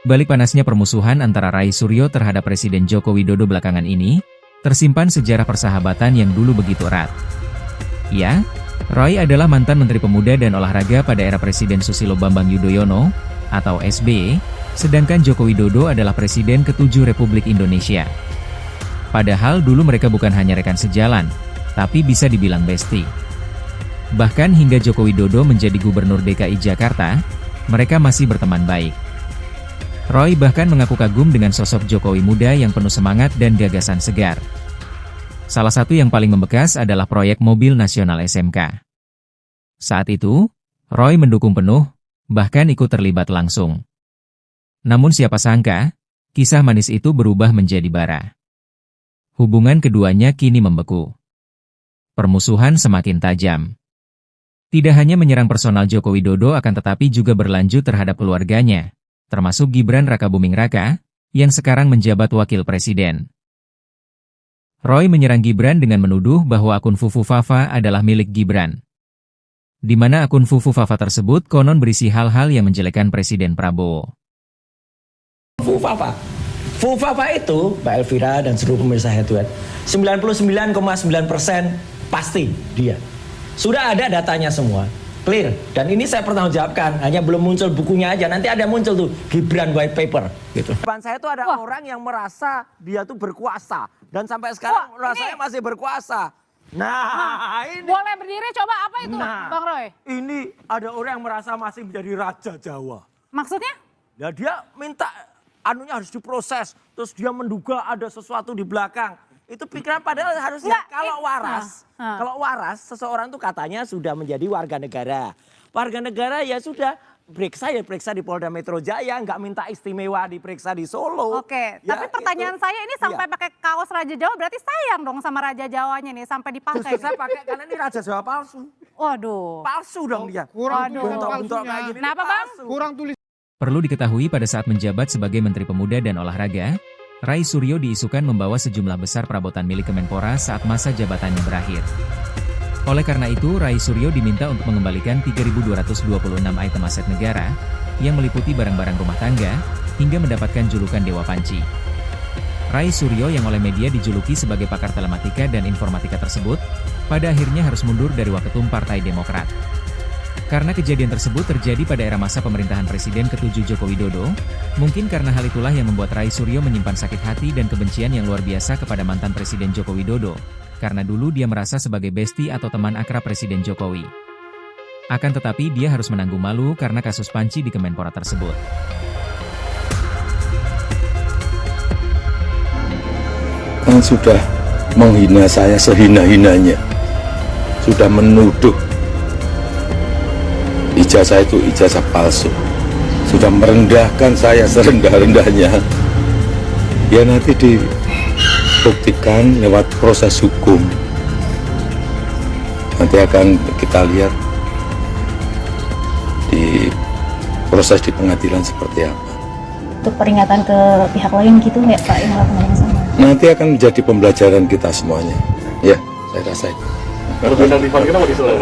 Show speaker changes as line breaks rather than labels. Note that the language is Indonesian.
balik panasnya permusuhan antara Rai Suryo terhadap Presiden Joko Widodo belakangan ini, tersimpan sejarah persahabatan yang dulu begitu erat. Ya, Rai adalah mantan Menteri Pemuda dan Olahraga pada era Presiden Susilo Bambang Yudhoyono, atau SBY, sedangkan Joko Widodo adalah Presiden ke-7 Republik Indonesia. Padahal dulu mereka bukan hanya rekan sejalan, tapi bisa dibilang bestie. Bahkan hingga Joko Widodo menjadi Gubernur DKI Jakarta, mereka masih berteman baik. Roy bahkan mengaku kagum dengan sosok Jokowi muda yang penuh semangat dan gagasan segar. Salah satu yang paling membekas adalah proyek mobil nasional SMK. Saat itu, Roy mendukung penuh, bahkan ikut terlibat langsung. Namun siapa sangka, kisah manis itu berubah menjadi bara. Hubungan keduanya kini membeku. Permusuhan semakin tajam. Tidak hanya menyerang personal Joko Widodo akan tetapi juga berlanjut terhadap keluarganya, termasuk Gibran Rakabuming Raka, yang sekarang menjabat wakil presiden. Roy menyerang Gibran dengan menuduh bahwa akun Fufu Fafa adalah milik Gibran. Di mana akun Fufu Fafa tersebut konon berisi hal-hal yang menjelekkan Presiden Prabowo.
Fufu Fafa itu, Mbak Elvira dan seluruh pemirsa Head-to-Head, 99,9% pasti dia. Sudah ada datanya semua. Clear. Dan ini saya pertanggungjawabkan, hanya belum muncul bukunya aja. Nanti ada muncul tuh Gibran White Paper gitu.
Depan saya tuh ada orang yang merasa dia tuh berkuasa dan sampai sekarang rasanya masih berkuasa. Nah, ini
boleh berdiri coba apa itu, Bang Roy?
Ini ada orang yang merasa masih menjadi raja Jawa.
Maksudnya?
Ya dia minta anunya harus diproses, terus dia menduga ada sesuatu di belakang. Itu pikiran padahal harusnya kalau waras seseorang tuh katanya sudah menjadi warga negara. Warga negara ya sudah periksa di Polda Metro Jaya, nggak minta istimewa diperiksa di Solo.
Oke,
ya,
tapi pertanyaan saya ini sampai pakai kaos Raja Jawa berarti sayang dong sama Raja Jawanya nih sampai dipakai.
Justru saya pakai karena ini Raja Jawa palsu.
Waduh.
Palsu dong dia.
Kurang
bentuk-bentuk kayak gini.
Kenapa Bang?
Kurang tulis.
Perlu diketahui pada saat menjabat sebagai Menteri Pemuda dan Olahraga, Rai Suryo diisukan membawa sejumlah besar perabotan milik Kemenpora saat masa jabatannya berakhir. Oleh karena itu, Rai Suryo diminta untuk mengembalikan 3.226 item aset negara, yang meliputi barang-barang rumah tangga, hingga mendapatkan julukan Dewa Panci. Rai Suryo yang oleh media dijuluki sebagai pakar telematika dan informatika tersebut, pada akhirnya harus mundur dari Waketum Partai Demokrat. Karena kejadian tersebut terjadi pada era masa pemerintahan Presiden ke-7 Joko Widodo, mungkin karena hal itulah yang membuat Rai Suryo menyimpan sakit hati dan kebencian yang luar biasa kepada mantan Presiden Joko Widodo, karena dulu dia merasa sebagai bestie atau teman akrab Presiden Jokowi. Akan tetapi dia harus menanggung malu karena kasus panci di Kemenpora tersebut.
Kan sudah menghina saya sehina-hinanya, sudah menuduh ijazah itu ijazah palsu, sudah merendahkan saya serendah-rendahnya. Ya nanti dibuktikan lewat proses hukum. Nanti akan kita lihat di proses di pengadilan seperti apa.
Untuk peringatan ke pihak lain gitu nggak Pak yang melakukan yang sama?
Nanti akan menjadi pembelajaran kita semuanya. Ya, saya rasa itu.
Kalau bintang di kita mau disuruh